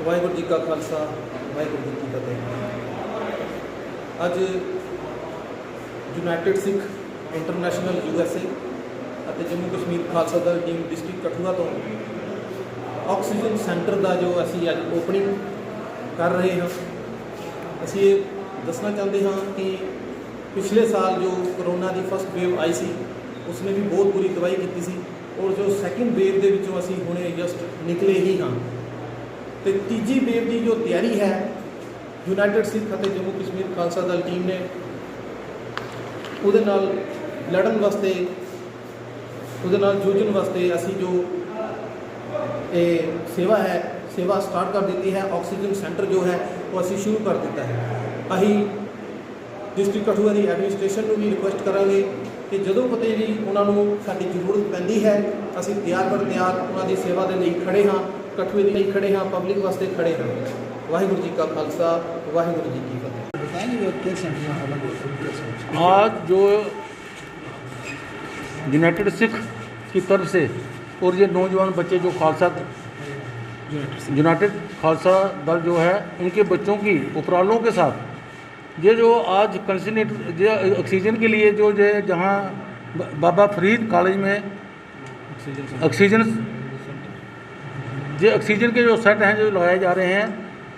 वाहिगुरू जी का खालसा वाहिगुरू जी की फतेह। अज United Sikh international USA ਅਤੇ जम्मू कश्मीर खालसा दल टीम डिस्ट्रिक्ट कठुआ तो ऑक्सीजन सेंटर का जो असी अज ओपनिंग कर रहे हैं। असी ये दसना चाहते हाँ कि पिछले साल जो करोना की फस्ट वेव आई सी उसने भी बहुत बुरी तबाही की सी और जो सैकेंड वेव के विचों असी हुणे जस्ट निकले ही हाँ। तो तीजी वेव की जो तैयारी है यूनाइटेड सिख और जम्मू कश्मीर खालसा दल टीम ने उहदे नाल लड़न वास्ते उहदे नाल जूझण वास्ते असी जो सेवा है सेवा स्टार्ट कर दी है। ऑक्सीजन सेंटर जो है वो असी शुरू कर दिता है। अही डिस्ट्रिक्ट कठुआ की एडमिनिस्ट्रेशन को भी रिक्वेस्ट करांगे कि जदों कते भी उन्होंने साडी जरूरत पैंदी है असी तैयार पर तैयार उन्होंने सेवा के लिए खड़े हाँ, कठुए के लिए खड़े हाँ, पब्लिक वास्ते खड़े हाँ। वाहिगुरू जी का खालसा वाहिगुरू जी की फतेह। आज जो यूनाइटेड सिख की तरफ से और ये नौजवान बच्चे जो खालसा यूनाइटेड खालसा दल जो है उनके बच्चों की उपरालों के साथ ये जो आज कंसनट्रेट ऑक्सीजन के लिए जो जहाँ बाबा फरीद कॉलेज में ऑक्सीजन के जो सेट हैं जो लगाए जा रहे हैं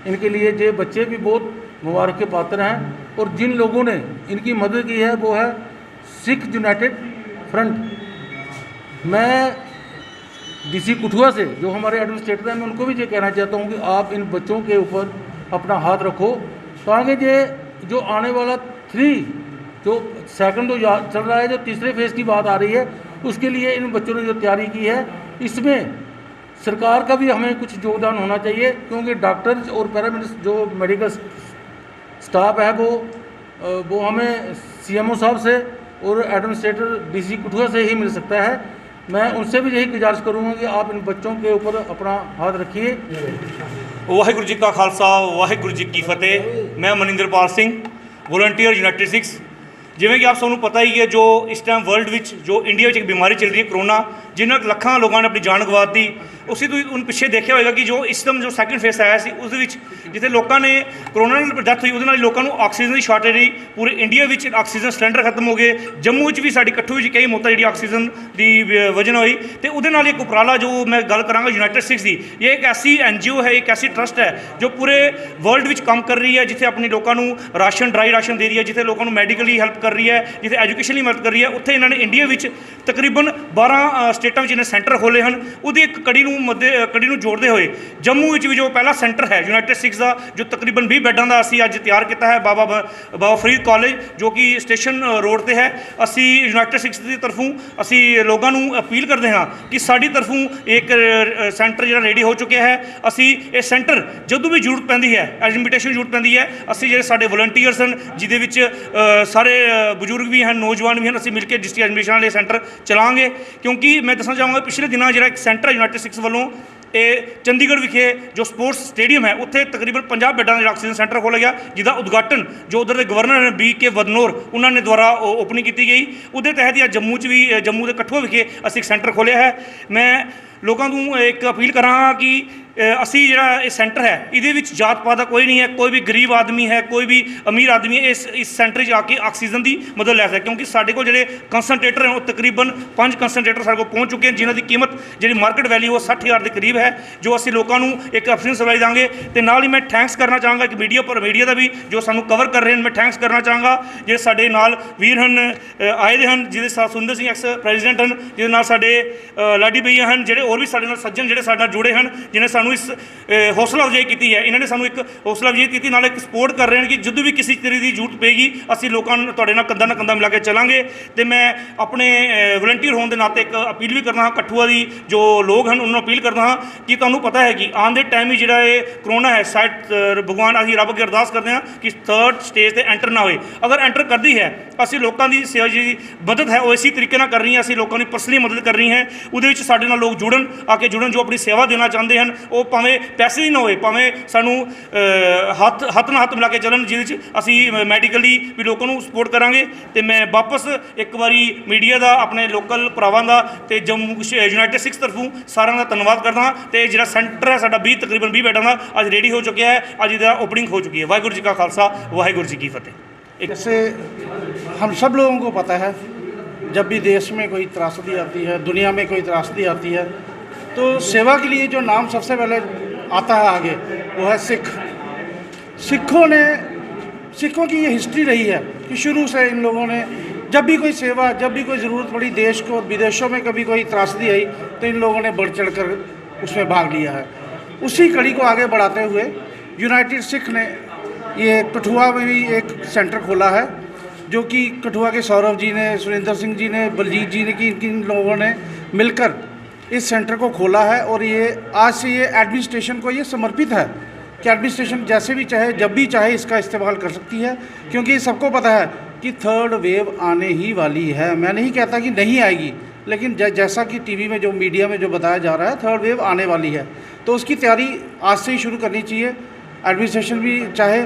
इनके लिए ये बच्चे भी बहुत मुबारक के पात्र हैं। और जिन लोगों ने इनकी मदद की है वो है सिख यूनाइटेड फ्रंट। मैं DC कठुआ से जो हमारे एडमिनिस्ट्रेटर हैं मैं उनको भी ये कहना चाहता हूँ कि आप इन बच्चों के ऊपर अपना हाथ रखो ताकि ये जो आने वाला 3 जो सेकंड जो चल रहा है जो तीसरे फेज़ की बात आ रही है उसके लिए इन बच्चों ने जो तैयारी की है इसमें सरकार का भी हमें कुछ योगदान होना चाहिए क्योंकि डॉक्टर्स और पैरामेडिक्स जो मेडिकल स्टाफ है वो हमें CMO साहब से और एडमिनिस्ट्रेटर DC कठुआ से ही मिल सकता है। मैं उनसे भी यही गुजारिश करूँगा कि आप इन बच्चों के ऊपर अपना हाथ रखिए। वाहिगुरू जी का खालसा वाहिगुरू जी की फतेह। मैं Maninderpal Singh volunteer United six. जिमें कि आप सबको पता ही है जो इस टाइम वर्ल्ड विच जो इंडिया एक बीमारी चल रही है कोरोना जिन्हें लखा लोगों ने अपनी जान गवा दी उसी तो उन पिछे देखा होगा कि जो इस टाइम जो सैकेंड फेस आया सी उस जिथे लोगों ने कोरोना डेथ हुई उहदे नाल लोगों को ऑक्सीजन की शॉर्टेज रही। पूरे इंडिया में ऑक्सीजन सिलेंडर खत्म हो गए। जम्मू भी साड़ी कठुए कई मौतें जी ऑक्सीजन की वजह हुई तो उहदे नाल एक उपराला जो मैं गल करांगा यूनाइटेड सिक्स की। ये एक ऐसी NGO है एक ऐसी ट्रस्ट है जो पूरे वर्ल्ड में काम कर रही है जिथे अपने लोगों को राशन ड्राई राशन दे रही है जिथे लोगों को मैडिकली हेल्प कर रही है जिथे एजुकेशनली मदद कर रही है। उत्थे इन्होंने इंडिया में तकरीबन 12 स्टेटों में इन्हें सेंटर खोले हैं। उहदी एक कड़ी जोड़ते हुए जम्मू भी जो पहला सेंटर है यूनाइटेड सिक्स का जो तकरीबन 20 बैडों का असी अज तैयार किया है बाबा फरीद कॉलेज जो कि स्टेशन रोड पर है। असी यूनाइटेड सिक्स की तरफों असी लोगों को अपील करते हैं कि साड़ी तरफों एक सेंटर जो रेडी हो चुका है। असी ये सेंटर जदों भी जरूरत पैंदी है इनविटेशन जरूरत पैंदी है असी जो साढ़े वॉलंटियर्स हैं जिहदे सारे बजुर्ग भी हैं नौजवान भी हैं असी मिलकर डिस्ट्रिक्ट एडमिनिस्ट्रेशन वाले सेंटर चलाएंगे। क्योंकि मैं दसना चाहूँगा पिछले दिनों जो एक सेंटर यूनाइटेड सिक्स वालों ये चंडीगढ़ विखे जो स्पोर्ट्स स्टेडियम है उत्थे तकरीबन 50 बैडों का ऑक्सीजन सेंटर खोला गया जिसका उद्घाटन जो उधर के गवर्नर ने BK वदनौर उन्होंने द्वारा ओपनिंग की गई। उहदे तहत या जम्मू के कठुआ विखे असी एक सेंटर खोलिया है। मैं लोगों को एक अपील करांगा कि ਅਸੀਂ ਜਿਹੜਾ ਇਹ ਸੈਂਟਰ ਹੈ ਇਹਦੇ ਵਿੱਚ ਜਾਤ ਪਾਤ ਦਾ ਕੋਈ ਨਹੀਂ ਹੈ, ਕੋਈ ਵੀ ਗਰੀਬ ਆਦਮੀ ਹੈ, ਕੋਈ ਵੀ ਅਮੀਰ ਆਦਮੀ ਹੈ, ਇਸ ਸੈਂਟਰ 'ਚ ਆ ਕੇ ਆਕਸੀਜਨ ਦੀ ਮਦਦ ਲੈ ਸਕਦਾ, ਕਿਉਂਕਿ ਸਾਡੇ ਕੋਲ ਜਿਹੜੇ ਕੰਸਨਟ੍ਰੇਟਰ ਹਨ ਉਹ ਤਕਰੀਬਨ 5 ਕੰਸਨਟ੍ਰੇਟਰ ਸਾਡੇ ਕੋਲ ਪਹੁੰਚ ਚੁੱਕੇ ਹਨ, ਜਿਨ੍ਹਾਂ ਦੀ ਕੀਮਤ ਜਿਹੜੀ ਮਾਰਕੀਟ ਵੈਲਿਊ ਉਹ 60,000 ਦੇ ਕਰੀਬ ਹੈ, ਜੋ ਅਸੀਂ ਲੋਕਾਂ ਨੂੰ ਇੱਕ ਆਕਸੀਜਨ ਸਪਲਾਈ ਦਾਂਗੇ। ਤੇ ਨਾਲ ਹੀ ਮੈਂ ਥੈਂਕਸ ਕਰਨਾ ਚਾਹਾਂਗਾ ਕਿ ਮੀਡੀਆ ਦਾ ਵੀ ਜੋ ਸਾਨੂੰ ਕਵਰ ਕਰ ਰਹੇ ਹਨ, ਮੈਂ ਥੈਂਕਸ ਕਰਨਾ ਚਾਹਾਂਗਾ ਜਿਹੜੇ ਸਾਡੇ ਨਾਲ ਵੀਰ ਹਨ ਆਏ ਦੇ ਹਨ, ਜਿਹਦੇ ਸਾਥ ਸੁੰਦਰ ਸਿੰਘ ਐਕਸ ਪ੍ਰੈਜ਼ੀਡੈਂਟ ਹਨ, ਜਿਹਦੇ ਨਾਲ ਸਾਡੇ ਲਾਡੀ ਭਈਆ ਹਨ, ਜਿਹੜੇ ਹੋਰ ਵੀ ਸਾਡੇ ਨਾਲ ਸੱਜਣ ਜਿਹੜੇ ਸਾਡੇ ਨਾਲ ਜੁੜੇ ਹਨ, ਜਿਨ੍ਹਾਂ ਸਾਨੂੰ ਇਸ ਹੌਸਲਾ ਅਫਜ਼ਾਈ ਕੀਤੀ ਹੈ। ਇਹਨਾਂ ਨੇ ਸਾਨੂੰ ਇੱਕ ਹੌਸਲਾ ਅਫਜ਼ਾਈ ਕੀਤੀ, ਨਾਲ ਇੱਕ ਸਪੋਰਟ ਕਰ ਰਹੇ ਹਨ ਕਿ ਜਦੋਂ ਵੀ ਕਿਸੇ ਤਰੀਕੇ ਦੀ ਜ਼ਰੂਰਤ ਪਏਗੀ ਅਸੀਂ ਲੋਕਾਂ ਨੂੰ ਤੁਹਾਡੇ ਨਾਲ ਕੰਧਾ ਮਿਲਾ ਕੇ ਚੱਲਾਂਗੇ। ਤੇ ਮੈਂ ਆਪਣੇ ਵਲੰਟੀਅਰ ਹੋਣ ਦੇ ਨਾਤੇ ਇੱਕ ਅਪੀਲ ਵੀ ਕਰਨਾ ਹਾਂ ਕਠੂਆ ਦੀ ਜੋ ਲੋਕ ਹਨ ਉਹਨਾਂ ਨੂੰ ਅਪੀਲ ਕਰਦਾ ਹਾਂ ਕਿ ਤੁਹਾਨੂੰ ਪਤਾ ਹੈ ਕਿ ਆਉਣ ਦੇ ਟਾਈਮ ਹੀ ਜਿਹੜਾ ਇਹ ਕਰੋਨਾ ਹੈ ਸ਼ਾਇਦ ਭਗਵਾਨ ਅਸੀਂ ਰੱਬ ਅੱਗੇ ਅਰਦਾਸ ਕਰਦੇ ਹਾਂ ਕਿ 3rd ਸਟੇਜ 'ਤੇ ਐਂਟਰ ਨਾ ਹੋਏ। ਅਗਰ ਐਂਟਰ ਕਰਦੀ ਹੈ ਅਸੀਂ ਲੋਕਾਂ ਦੀ ਸੇਵਾ ਜਿਹੜੀ ਮਦਦ ਹੈ ਉਹ ਇਸੇ ਤਰੀਕੇ ਨਾਲ ਕਰਨੀ ਹੈ, ਅਸੀਂ ਲੋਕਾਂ ਦੀ ਪਰਸਨਲੀ ਮਦਦ ਕਰਨੀ ਹੈ। ਉਹਦੇ ਵਿੱਚ ਸਾਡੇ ਨਾਲ ਲੋਕ ਜੁੜਨ ਜੋ ਆਪਣੀ ਸੇਵਾ ਦੇਣਾ ਚਾਹੁੰਦੇ ਹਨ, ਉਹ ਭਾਵੇਂ ਪੈਸੇ ਹੀ ਨਾ ਹੋਏ, ਭਾਵੇਂ ਸਾਨੂੰ ਹੱਥ ਨਾਲ ਹੱਥ ਮਿਲਾ ਕੇ ਚੱਲਣ, ਜਿਹਦੇ 'ਚ ਅਸੀਂ ਮੈਡੀਕਲੀ ਵੀ ਲੋਕਾਂ ਨੂੰ ਸਪੋਰਟ ਕਰਾਂਗੇ। ਤੇ ਮੈਂ ਵਾਪਸ ਇੱਕ ਵਾਰੀ ਮੀਡੀਆ ਦਾ, ਆਪਣੇ ਲੋਕਲ ਭਰਾਵਾਂ ਦਾ ਤੇ ਯੂਨਾਈਟਿਡ ਸਿੱਖ ਤਰਫੋਂ ਸਾਰਿਆਂ ਦਾ ਧੰਨਵਾਦ ਕਰਦਾ। ਤੇ ਜਿਹੜਾ ਸੈਂਟਰ ਹੈ ਸਾਡਾ ਤਕਰੀਬਨ 20 ਬੈਡਾਂ ਦਾ ਅੱਜ ਰੈਡੀ ਹੋ ਚੁੱਕਿਆ ਹੈ, ਅੱਜ ਇਹਦਾ ਓਪਨਿੰਗ ਹੋ ਚੁੱਕੀ ਹੈ। ਵਾਹਿਗੁਰੂ ਜੀ ਕਾ ਖਾਲਸਾ, ਵਾਹਿਗੁਰੂ ਜੀ ਕੀ फतेह। जैसे हम सब लोगों को पता है जब भी देश में कोई त्रासदी आती है, दुनिया में कोई त्रासदी आती है, तो सेवा के लिए जो नाम सबसे पहले आता है आगे वो है सिख। सिखों की ये हिस्ट्री रही है कि शुरू से इन लोगों ने जब भी कोई सेवा, जब भी कोई ज़रूरत पड़ी, देश को विदेशों में कभी कोई त्रासदी आई तो इन लोगों ने बढ़ चढ़ कर उसमें भाग लिया है। उसी कड़ी को आगे बढ़ाते हुए यूनाइटेड सिख ने ये कठुआ में भी एक सेंटर खोला है, जो कि कठुआ के सौरभ जी ने, सुरेंद्र सिंह जी ने, बलजीत जी ने, कि इन लोगों ने मिलकर इस सेंटर को खोला है। और ये आज से ये एडमिनिस्ट्रेशन को ये समर्पित है कि एडमिनिस्ट्रेशन जैसे भी चाहे, जब भी चाहे इसका इस्तेमाल कर सकती है, क्योंकि सबको पता है कि 3rd वेव आने ही वाली है। मैं नहीं कहता कि नहीं आएगी, लेकिन जैसा कि टीवी में जो मीडिया में जो बताया जा रहा है 3rd वेव आने वाली है, तो उसकी तैयारी आज से ही शुरू करनी चाहिए। एडमिनिस्ट्रेशन भी चाहे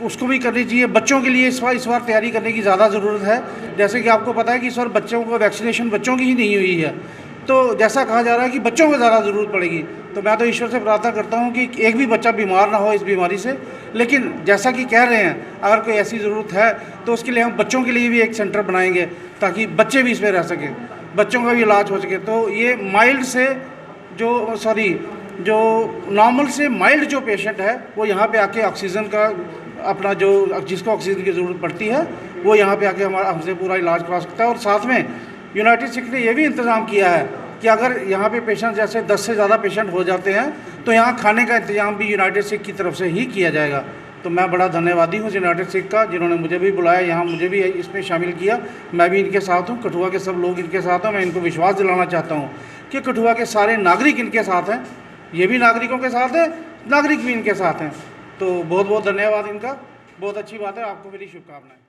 उसको भी करनी चाहिए। बच्चों के लिए इस बार तैयारी करने की ज़्यादा ज़रूरत है। जैसे कि आपको पता है कि इस बार बच्चों को वैक्सीनेशन बच्चों की ही नहीं हुई है, तो जैसा कहा जा रहा है कि बच्चों को ज़्यादा ज़रूरत पड़ेगी। तो मैं तो ईश्वर से प्रार्थना करता हूँ कि एक भी बच्चा बीमार ना हो इस बीमारी से। लेकिन जैसा कि कह रहे हैं अगर कोई ऐसी ज़रूरत है तो उसके लिए हम बच्चों के लिए भी एक सेंटर बनाएंगे ताकि बच्चे भी इसमें रह सकें, बच्चों का भी इलाज हो सके। तो ये माइल्ड से जो नॉर्मल से माइल्ड जो पेशेंट है वो यहाँ पे आके ऑक्सीजन का अपना जो जिसको ऑक्सीजन की ज़रूरत पड़ती है वो यहाँ पे आके हमसे पूरा इलाज करा सकता है। और साथ में यूनाइटेड सिख ने ये भी इंतज़ाम किया है कि अगर यहाँ पे पेशेंट जैसे 10 से ज़्यादा पेशेंट हो जाते हैं तो यहाँ खाने का इंतज़ाम भी यूनाइटेड सिख की तरफ से ही किया जाएगा। तो मैं बड़ा धन्यवादी हूँ यूनाइटेड सिख का, जिन्होंने मुझे भी बुलाया, यहाँ मुझे भी इसमें शामिल किया। मैं भी इनके साथ हूँ, कठुआ के सब लोग इनके साथ हैं। मैं इनको विश्वास दिलाना चाहता हूँ कि कठुआ के सारे नागरिक इनके साथ हैं, ये भी नागरिकों के साथ हैं, नागरिक भी इनके साथ हैं। तो बहुत बहुत धन्यवाद इनका, बहुत अच्छी बात है। आपको मेरी शुभकामनाएं।